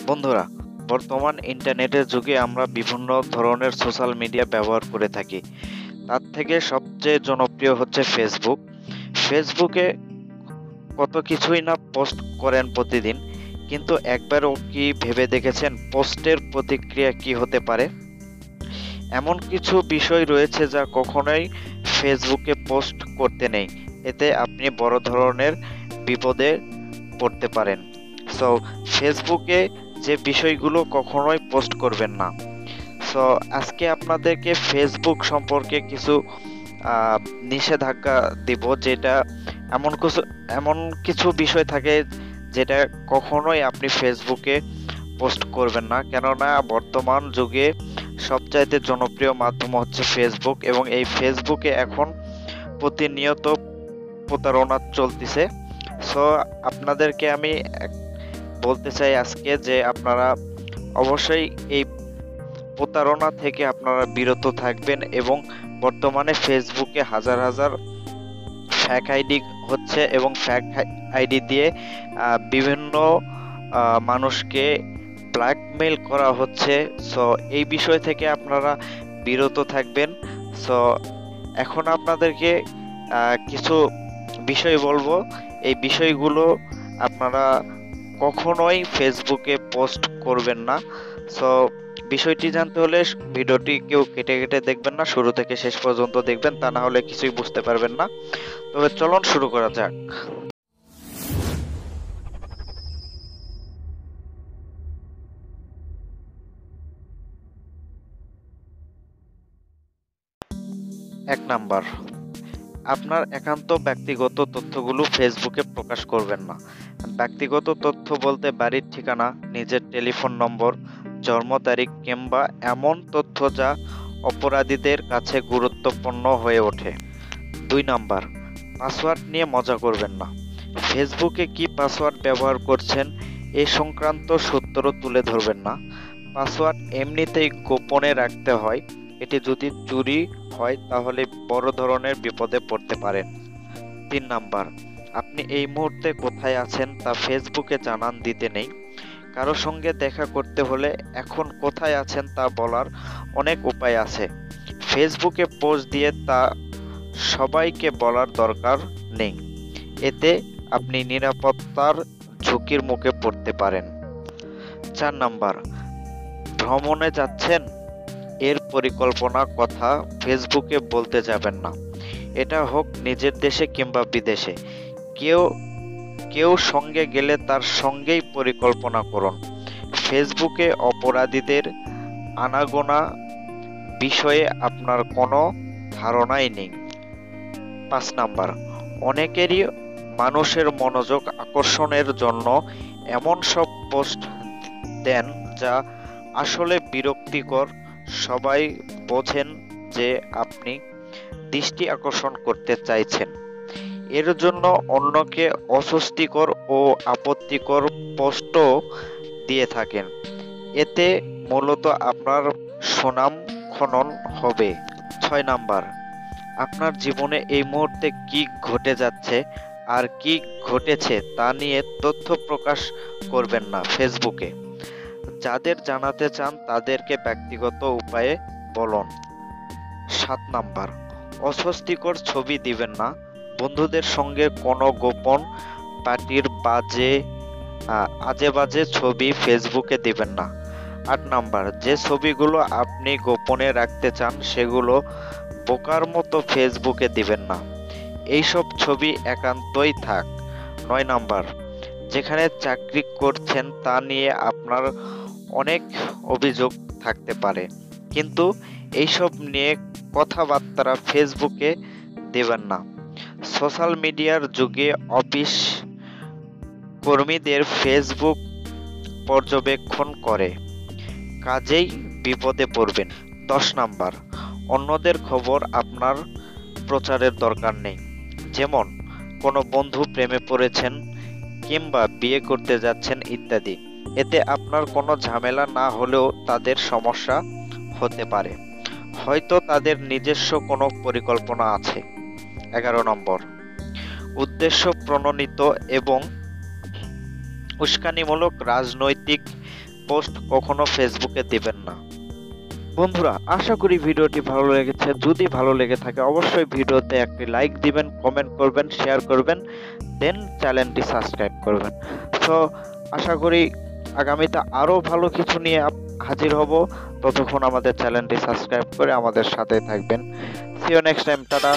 বন্ধুরা, বর্তমান ইন্টারনেটের যুগে আমরা বিভিন্ন ধরনের সোশ্যাল মিডিয়া ব্যবহার করে থাকি। তার থেকে সবচেয়ে জনপ্রিয় হচ্ছে ফেসবুক। ফেসবুকে কত কিছুই না পোস্ট করেন প্রতিদিন, কিন্তু একবারও কি ভেবে দেখেছেন পোস্টের প্রতিক্রিয়া কি হতে পারে? এমন কিছু বিষয় রয়েছে যা কখনোই ফেসবুকে পোস্ট করতে নেই। এতে আপনি বড় ধরনের বিপদে পড়তে পারেন। সো ফেসবুকে যে বিষয়গুলো কখনোই পোস্ট করবেন না। সো আজকে আপনাদেরকে ফেসবুক সম্পর্কে কিছু আহ, নিষেধাজ্ঞা দিব, যেটা এমন কিছু বিষয় থাকে যেটা কখনোই আপনি ফেসবুকে পোস্ট করবেন না, কেননা বর্তমান যুগে সবচাইতে জনপ্রিয় মাধ্যম হচ্ছে ফেসবুক, এবং এই ফেসবুকে এখন প্রতিনিয়ত প্রতারণা চলতেছে। সো আপনাদেরকে আমি বলতে চাই আজকে যে আপনারা অবশ্যই এই প্রতারণা থেকে আপনারা বিরত থাকবেন, এবং বর্তমানে ফেসবুকে হাজার হাজার ফ্যাক আইডি হচ্ছে, এবং ফ্যাক আইডি দিয়ে বিভিন্ন মানুষকে ব্ল্যাকমেইল করা হচ্ছে। সো এই বিষয় থেকে আপনারা বিরত থাকবেন। সো এখন আপনাদেরকে কিছু বিষয় বলবো। এই বিষয়গুলো আপনারা কখনোই ফেসবুকে পোস্ট করবেন না। সো বিষয়টি জানতে হলে ভিডিওটি কেউ কেটে কেটে দেখবেন না, শুরু থেকে শেষ পর্যন্ত দেখবেন, তা না হলে কিছুই বুঝতে পারবেন না। তবে চলুন শুরু করা যাক। 1 নাম্বার, আপনার একান্ত ব্যক্তিগত তথ্যগুলো ফেসবুকে প্রকাশ করবেন না। ব্যক্তিগত তথ্য বলতে বাড়ির ঠিকানা, নিজের টেলিফোন নম্বর, জন্ম তারিখ কিংবা এমন তথ্য যা অপরাধীদের কাছে গুরুত্বপূর্ণ হয়ে ওঠে। 2 নাম্বার, পাসওয়ার্ড নিয়ে মজা করবেন না। ফেসবুকে কি পাসওয়ার্ড ব্যবহার করছেন এ সংক্রান্ত সূত্র তুলে ধরবেন না। পাসওয়ার্ড এমনিতেই গোপনে রাখতে হয়, এটি যদি চুরি হয় তাহলে বড় ধরনের বিপদে পড়তে পারেন। 3 নাম্বার, আপনি এই মুহূর্তে কোথায় আছেন তা ফেসবুকে জানান দিতে নেই। কারো সঙ্গে দেখা করতে হলে এখন কোথায় আছেন তা বলার অনেক উপায় আছে। ফেসবুকে পোস্ট দিয়ে তা সবাইকে বলার দরকার নেই, এতে আপনি নিরাপত্তার ঝুঁকির মুখে পড়তে পারেন। 4 নাম্বার, ভ্রমণে যাচ্ছেন এর পরিকল্পনা কথা ফেসবুকে বলতে যাবেন না। এটা হোক নিজের দেশে কিংবা বিদেশে। কেউ কেউ সঙ্গে গেলে তার সঙ্গেই পরিকল্পনা করুন। ফেসবুকে অপরাধীদের আনাগোনা বিষয়ে আপনার কোনো ধারণাই নেই। 5 নাম্বার, অনেকেরই মানুষের মনোযোগ আকর্ষণের জন্য এমন সব পোস্ট দেন যা আসলে বিরক্তিকর। সবাই বোঝেন যে আপনি দৃষ্টি আকর্ষণ করতে চাইছেন, এর জন্য অন্যকে অস্বস্তিকর ও আপত্তিকর পোস্টও দিয়ে থাকেন। এতে মূলত আপনার সুনাম খনন হবে। 6 নাম্বার, আপনার জীবনে এই মুহূর্তে কি ঘটে যাচ্ছে আর কি ঘটেছে তা নিয়ে তথ্য প্রকাশ করবেন না ফেসবুকে। যাদের জানাতে চান তাদেরকে ব্যক্তিগত উপায়ে বলুন। 7 নাম্বার, অস্বস্তিকর ছবি দিবেন না। বন্ধুদের সঙ্গে কোনো গোপন পার্টির আজে বাজে ছবি ফেসবুকে দিবেন না। 8 নাম্বার, যে ছবিগুলো আপনি গোপনে রাখতে চান সেগুলো বোকার মতো ফেসবুকে দিবেন না। এইসব ছবি একান্তই থাক। 9 নাম্বার, যেখানে চাকরি করছেন তা নিয়ে আপনার অনেক অভিযোগ থাকতে পারে, কিন্তু এইসব নিয়ে কথাবার্তা ফেসবুকে দেবেন না। সোশ্যাল মিডিয়ার যুগে অফিস কর্মীদের ফেসবুক পর্যবেক্ষণ করে, কাজেই বিপদে পড়বেন। 10 নাম্বার, অন্যদের খবর আপনার প্রচারের দরকার নেই। যেমন কোনো বন্ধু প্রেমে পড়েছেন কিংবা বিয়ে করতে যাচ্ছেন ইত্যাদি। এতে আপনার কোনো ঝামেলা না হলেও তাদের সমস্যা হতে পারে, হয়তো তাদের নিজস্ব কোনো পরিকল্পনা আছে। 11 নম্বর, উদ্দেশ্য প্রণোদিত এবং উস্কানিমূলক রাজনৈতিক পোস্ট কখনো ফেসবুকে দিবেন না। বন্ধুরা, আশা করি ভিডিওটি ভালো লেগেছে। যদি ভালো লেগে থাকে অবশ্যই ভিডিওতে একটি লাইক দিবেন, কমেন্ট করবেন, শেয়ার করবেন, দেন চ্যানেলটি সাবস্ক্রাইব করবেন। সো আশা করি আগামীতে আরো ভালো কিছু নিয়ে হাজির হব। ততক্ষণ আমাদের চ্যানেলটি সাবস্ক্রাইব করে আমাদের সাথে থাকবেন। See you next time, tata.